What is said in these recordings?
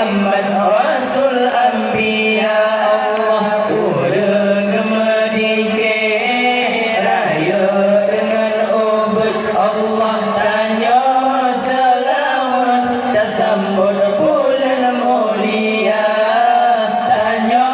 Muhammad Rasul Anbiya. Allah urang gemedike raya dengan ubud. Allah tanya selawat tersambut bulan mulia. Tanya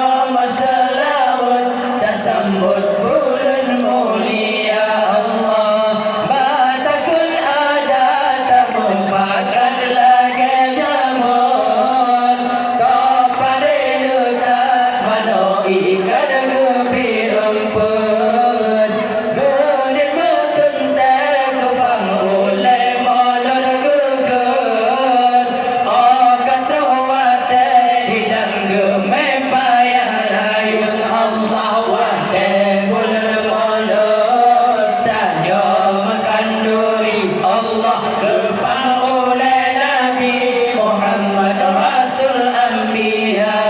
selawat tersambut bulan mulia. Allah batakun ada tamu makan lagi jamun. Kau pada dekat mana ikan gebi rumput. Genin mengentai kepang oleh malam geger. Akan terwate hidang gemai payah rayun. Allah wate bulan malam tanya makan duri. Allah kepang oleh Nabi Muhammad Rasul Anbiya.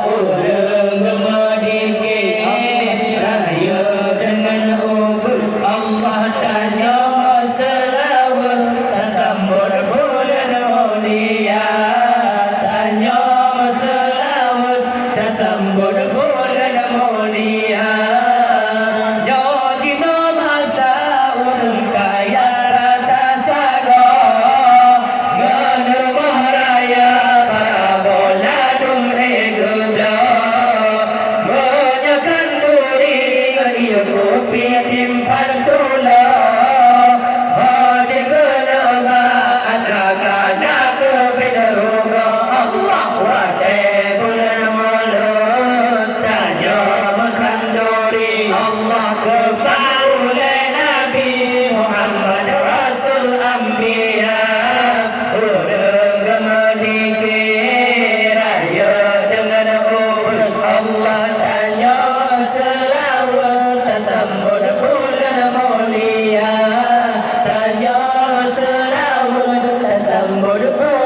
Urang gemedike raya dengan ubud. Allah tanya selawat tersambut bulan mulia. Tanya selawat tersambut bulan mulia. Jadi masa urang kaya rata saga menermah raya para bola dumre geda. Menyakan duri ia kopi timpan tula. Haji kenapa anak-anak kebederuga. Allah wate bulan malam tanya makan duri. Allah kepaulai Nabi Muhammad Rasul Anbiya. Urang gemedike raya dengan ubud. Allah tanya selawat tersambut bulan mulia. Tanya selawat tersambut bulan